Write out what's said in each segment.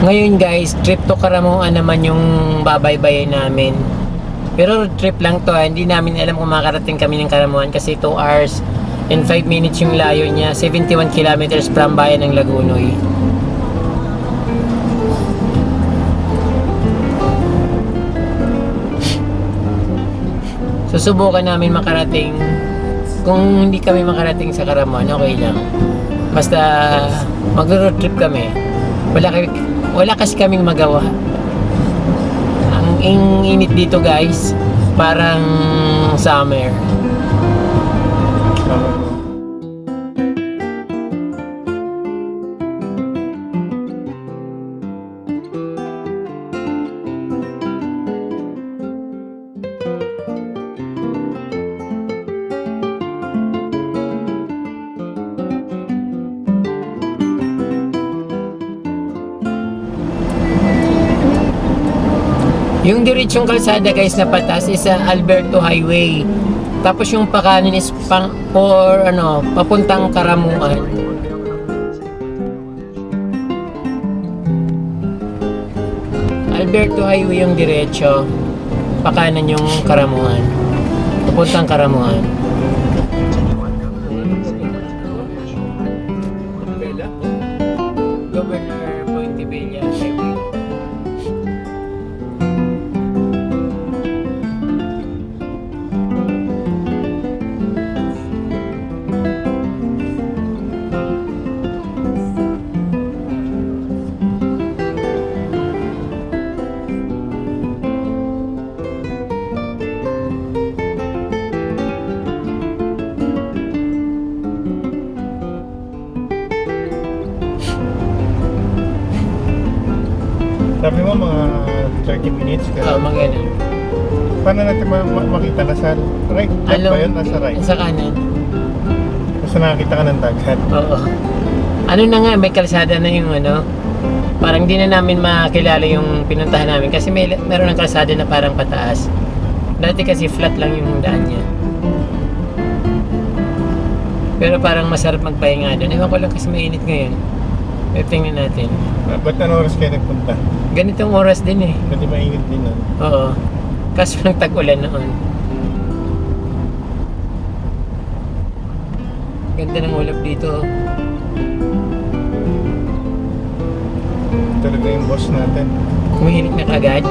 Ngayon guys, trip to Karamuan naman yung babaybayin namin. Pero road trip lang to, hindi namin alam kung makarating kami ng Karamuan kasi 2 hours and 5 minutes yung layo niya. 71 kilometers from bayan ng Lagunoy. Susubukan namin makarating. Kung hindi kami makarating sa Karamuan, okay lang. Basta mag-road trip kami. Wala kasi kaming magawa. Ang init dito guys, parang summer. Yung diretsong kalsada guys na patas is Alberto Highway. Tapos yung pakanan is papuntang Karamuan. Alberto Highway yung diretso. Pakanan yung Karamuan. Papuntang Karamuan. Governor Pontevilla. Sabi mo mga 30 minutes ka. Oo, mga ganun. Paano natin makita na sa right? Left ba yun? Nasa right? Sa kanan. Basta nakakita ka ng dagat. Oo. Ano na nga, may kalsada na yung parang di na namin makilala yung pinuntahan namin kasi meron ng kalsada na parang pataas. Dati kasi flat lang yung daan niya. Pero parang masarap magpahinga doon. Ewan ko lang kasi mainit ngayon. Pero tingnan natin. Ba't anong oras kayo nagpunta? Ganitong oras din eh. Pwede mainit din nun. Oo. Kaso lang tag-ulan noon. Ganda ng ulap dito. Talaga yung boss natin. Kumihilig na kagad.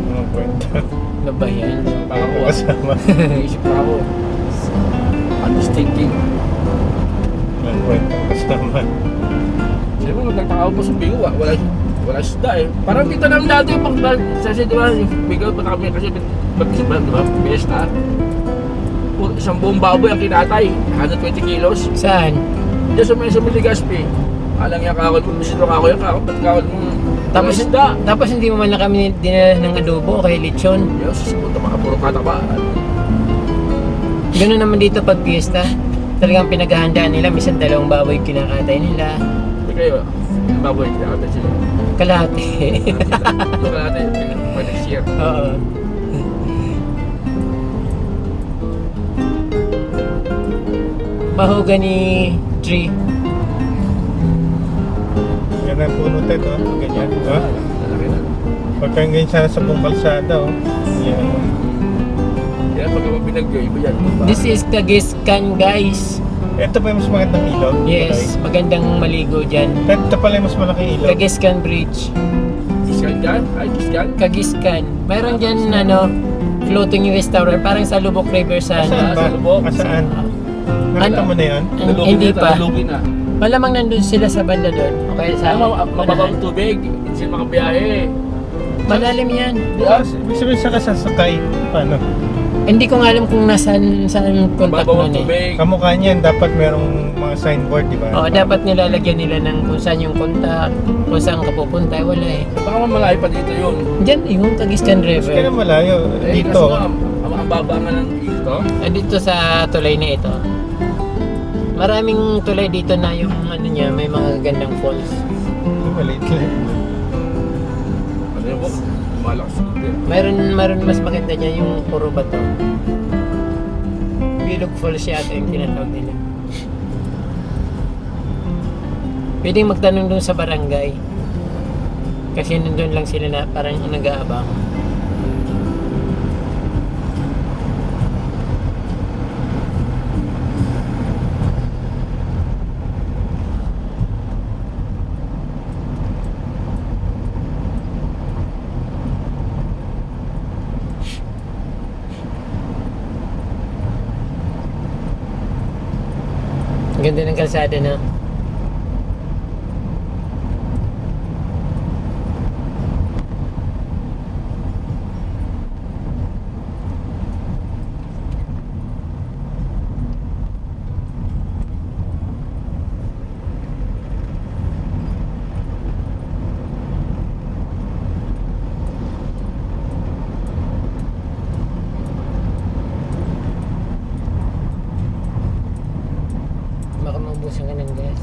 Mga kwenta. Ano ba yan? Kasama. Naisip na ako. I'm just thinking. Mga kwenta kasama. Siyempre, nung nagtakaw po sa Bigo, wala isda eh. Parang dito lang dati pag kasi diba, yung Bigo, ba't kami kasi diba, Fiesta. Isang buong baboy ang kinatay, 120 kilos. Saan? Diyan sa Miligaspi. Alang yung kakawal mo, bisito ako yung kakawal, ba't kakawal mo? Tapos, isda. tapos hindi mo man lang kami dinala ng adobo o kay lechon. Diyos, puto mga puro kataba. Ganoon naman dito pag fiesta. Talagang pinaghahandaan nila, minsan 2 baboy kinakatay nila. Hindi kayo, yung baboy, kinakatay sila. Kalahati. Yung kalahati, for next year. Oo. Mahogany tree. Yan ang puno tayo, oh. Ganyan. Oh. Lalaki na. Pagka ganyan sana sa buong kalsada, oh. Yan. Kaya pag ako binagyo, iba yan. This is Kagiskan guys. Ito pa yung mas magandang ilaw. Yes, magandang maligo dyan. Ito pala yung mas malaking ilaw. Kagiskan Bridge. Discount dyan? Ay, discount? Kagiskan. Mayroon dyan floating restaurant. Parang sa Lubok River Saan sana. ba? sa lubog. Saan? Nakita mo na yun? Hindi pa. Nalugin na. Malamang nandun sila sa banda doon. Okay, sa Mababang tubig. Hindi sila makabiyahe. malalim yan. Yes. Ibig sabihin sa kasasakay. Paano? Hindi ko nga alam kung saan contact Mababang nun eh. tubig. Kamukha niyan, dapat merong mga signboard, di ba? Oo, dapat nilalagyan nila ng kung saan yung contact, kung saan ka pupunta, wala eh. Baka malayo pa dito yun. Diyan, yung Kagiskan Kaya River. malayo. Eh, Dito. kaso nga, ang baba nga ng dito. Dito sa tulay na ito. Maraming tulay dito na yung niya, may mga gandang falls. Maliit lang. Ano yun po? Malakas. Meron mas maganda dyan yung puro bato. Bilog Falls yata yung tinatawag nila. Pwedeng magtanong doon sa barangay. Kasi nandun lang sila na parang nag-aabang. Ang ganda ng kalsada na. Baka maubusan ka ng gas.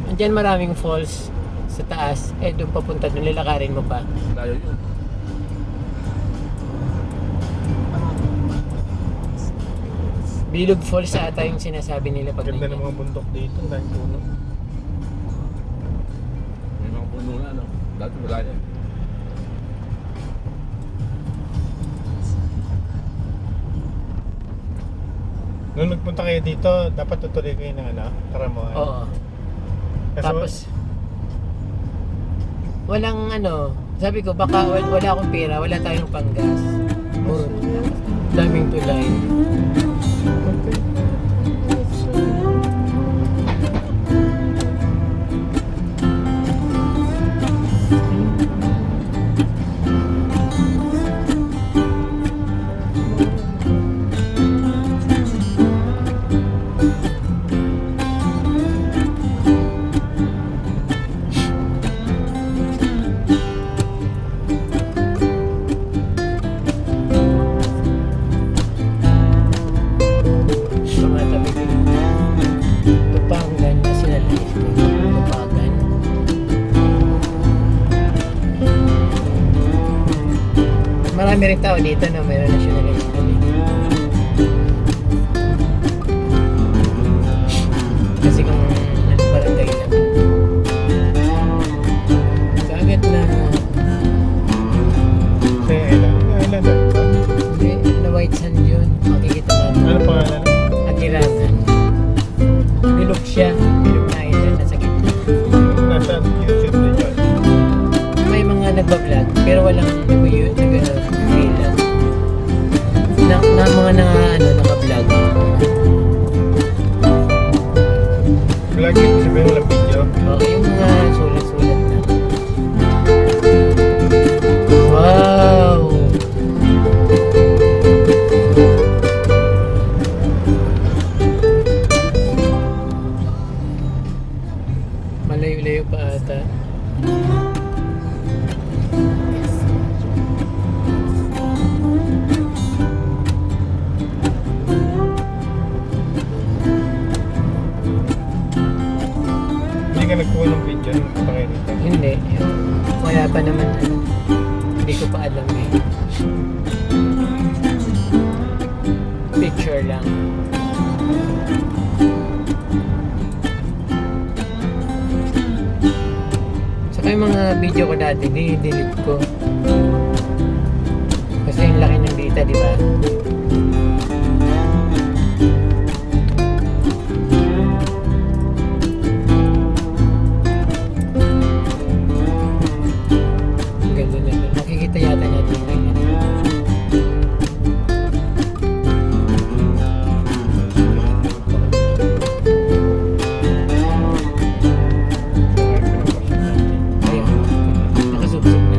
Andiyan maraming falls sa taas. Eh, doon papunta doon. Lalakarin mo pa. Tayo yun. Bilog Falls ata yung sinasabi nila pag Ganda ng nandiyan. mga bundok dito. Dahil puno. May mga puno na, no? Dati wala yan. Nung nagpunta kayo dito, dapat tutuloy kayo ng ano, Karamuan. Oo. Kasi Tapos, walang ano, sabi ko baka wala akong pera, wala tayong panggas. Puro daming tulay. Tumatabi din. Tupangan na sila live. Tupagan. Marami rin tao dito na mayroon nationalist kami. Kasi kung barangay lang. Kagat na Kaya ilan na? hindi, na White Sand yun. Makikita natin. Ano pangalan? Atirangan. Bilog siya. Bilog na island nasa gitna. Nasa YouTube din yun. May mga nagbablog pero walang nag-freelance. Na mga naka-vlog. Vlog yun, sabihin walang video. Okay, yung mga sulat-sulat na. Wow! Malayo-layo pa ata. Hindi ka nagkuha ng video nung punta kayo dito. Hindi. Wala pa naman. Hindi ko pa alam eh. Picture lang. Saka yung mga video ko dati, delete ko. Kasi yung laki ng data, di ba? Ang ganda na. Makikita yata natin ngayon. Ayun. Nakasubsub na.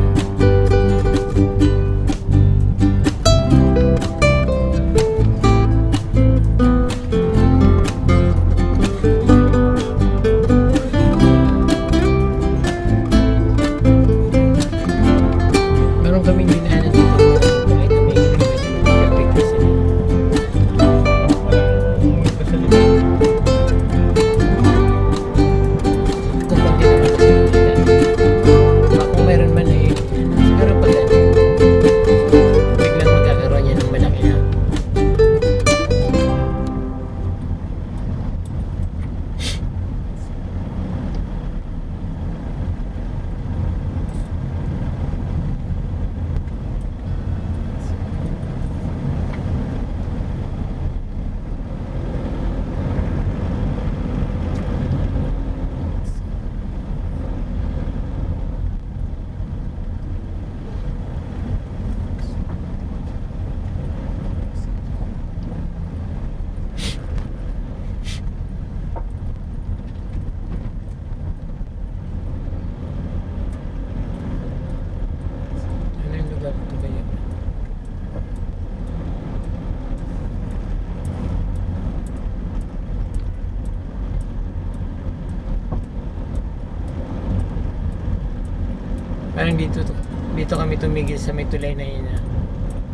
dito kami tumigil sa may tulay na yun.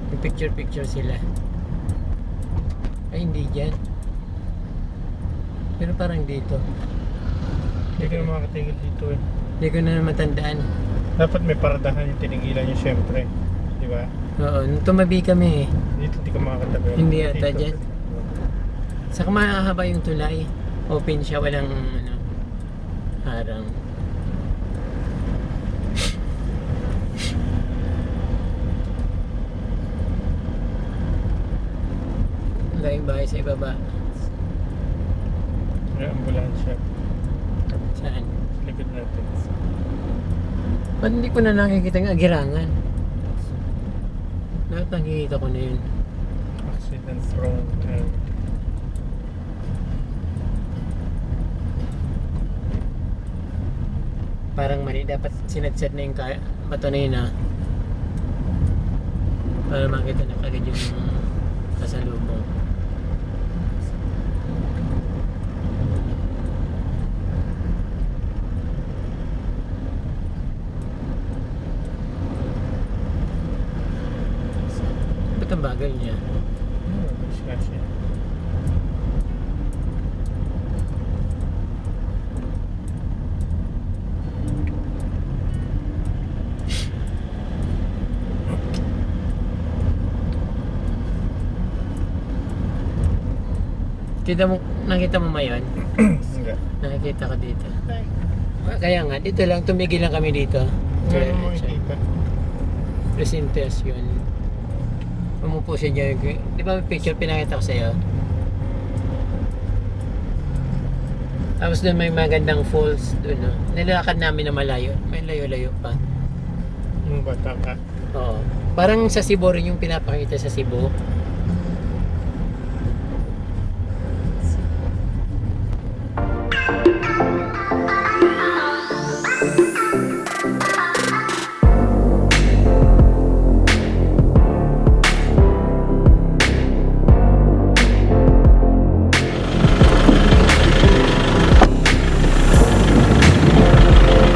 Yung picture sila. Ay, hindi dyan. Pero parang dito. Hindi ka na makatingin dito eh. Hindi ko na matandaan. Dapat may paradahan yung tinigilan nyo syempre. Di ba? Oo, nung tumabi kami eh. Dito hindi ka makakatabi. Hindi yata Dito. dyan. Saka mahaba yung tulay. Open siya, walang harang. Ang bahay sa ibaba. May ambulansya. Saan? Sa likod natin. Ba't hindi ko na nakikita ng agirangan? Lahat nakikita ko na yun. Accident prone. Parang mali, dapat sinadset na yung bato na yun para makita na kagad yung kasalubong. Ba't ang bagal niya? Discussion. Nakita mo mayon? Hindi. Nakikita ko dito. Kaya nga, dito lang, tumigil lang kami dito. Hindi mo makikita. Presentasyon. Umupo siya dyan. Di ba may picture pinakita ko sa'yo? Tapos doon may magandang falls doon, no? Nilakad namin na malayo. May layo-layo pa. Yung bata ka. Oo. Parang sa Cebu rin yung pinapakita sa Cebu.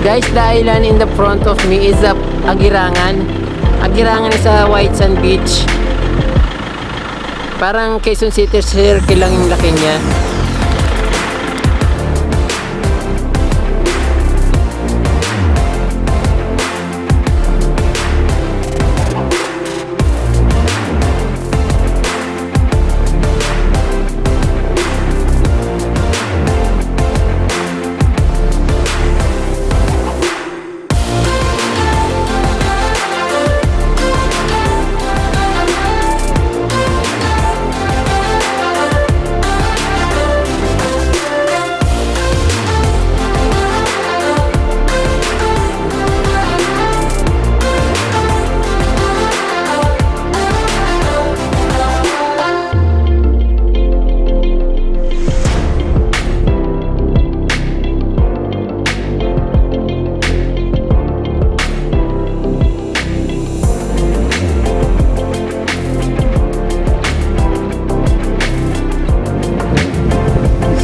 Guys, the island in the front of me is Agirangan. Agirangan is a white sand beach. Parang Quezon City circle lang yung laki niya.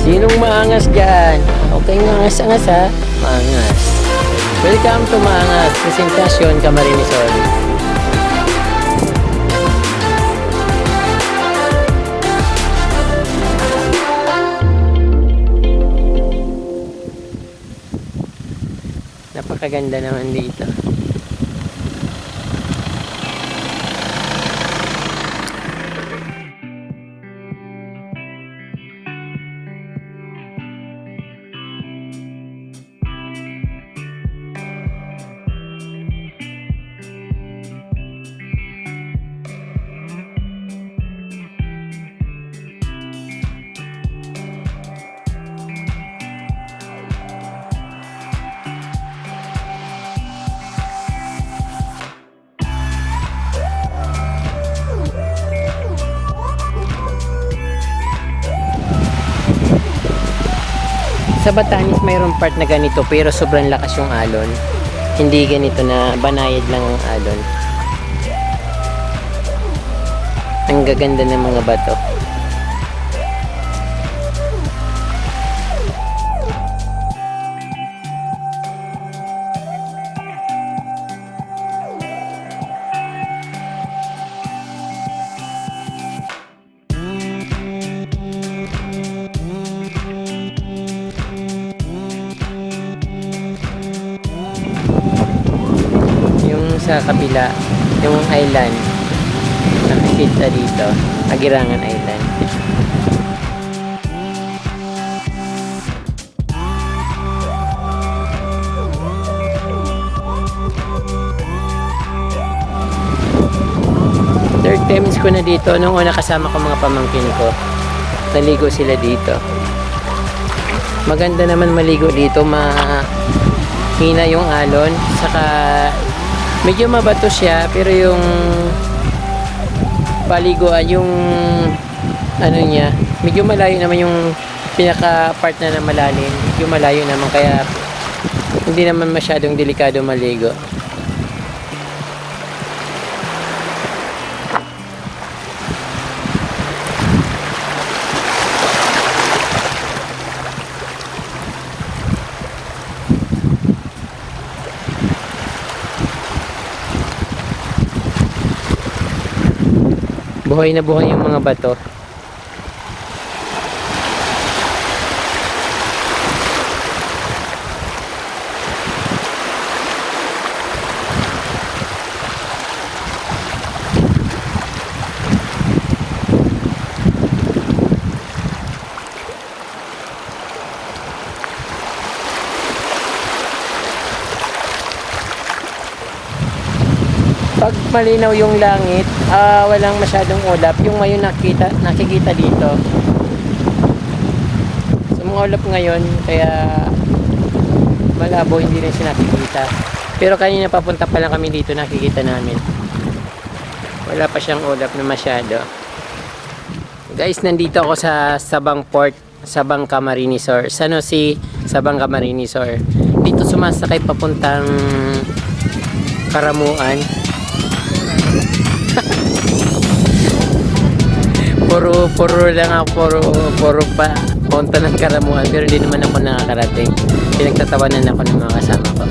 Sinong maangas dyan? Okay, maangas-angas ha? Maangas. Welcome to Maangas Presentasyon Camarines Sur. Napakaganda naman dito. Sa Batanes mayroong part na ganito pero sobrang lakas yung alon. Hindi ganito na banayad lang ang alon. Ang gaganda ng mga bato. sa kabila, yung island. Nakikita dito, Agirangan Island. Third times ko na dito. Nung una kasama ko mga pamangkin ko, naligo sila dito. Maganda naman maligo dito, mahina yung alon, saka medyo mabato siya, pero yung paliguan, yung ano niya, medyo malayo naman yung pinaka part na malalim, medyo malayo naman, kaya hindi naman masyadong delikado maligo. Buhay na buhay yung mga bato. Pag malinaw yung langit, walang masyadong ulap, yung ngayon nakikita dito. So mga ulap ngayon, kaya malabo, hindi rin siya nakikita. Pero kanina papunta pa lang kami dito, nakikita namin. Wala pa siyang ulap na masyado. Guys, nandito ako sa Sabang Port, Sabang Camarines Sur. Ano si Sabang Camarines Sur? Dito sumasakay papuntang Karamuan. puro lang ako, puro pa punta ng Karamuan, pero hindi naman ako nakakarating. Pinagtatawanan ako ng mga kasama ko.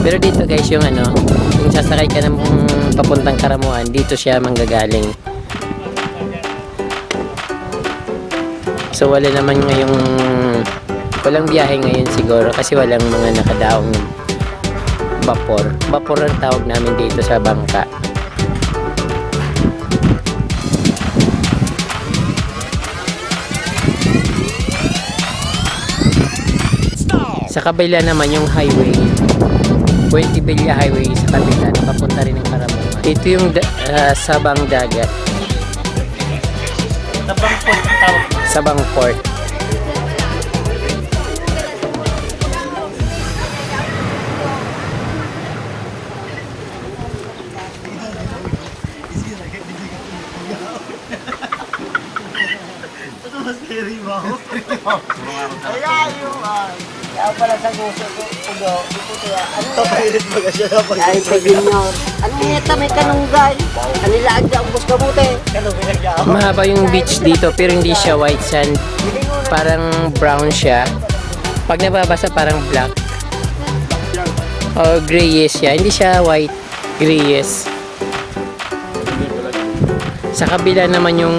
Pero dito guys, yung yung sasakay ka ng papuntang Karamuan, dito siya manggagaling. So walang biyahe ngayon siguro, kasi walang mga nakadaong vapor ang tawag namin dito sa bangka. Sa kabila naman yung highway, Puentevilla Highway, sa kabila na papunta rin ng Karamuan. Ito yung Sabang Dagat. Sabang Port. Kaya pala sa gusto ko, dito kaya, papilit mo ka siya kapag ay, pagin nyo. Ano nita, may kanunggay. Ano laag ang bus kabuti. Mahaba yung beach dito, pero hindi siya white sand. Parang brown siya. Pag nababasa, parang black. O grayish siya. Hindi siya white, grayish. Sa kabila naman yung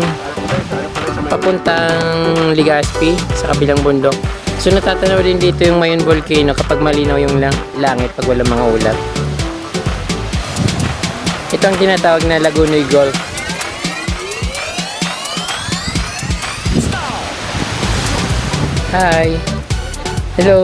papuntang Legazpi, sa kabilang bundok. So natatanaw din dito yung Mayon Volcano kapag malinaw yung langit, pag walang mga ulap. Ito ang tinatawag na Lagunoy Gulf. Hi! Hello!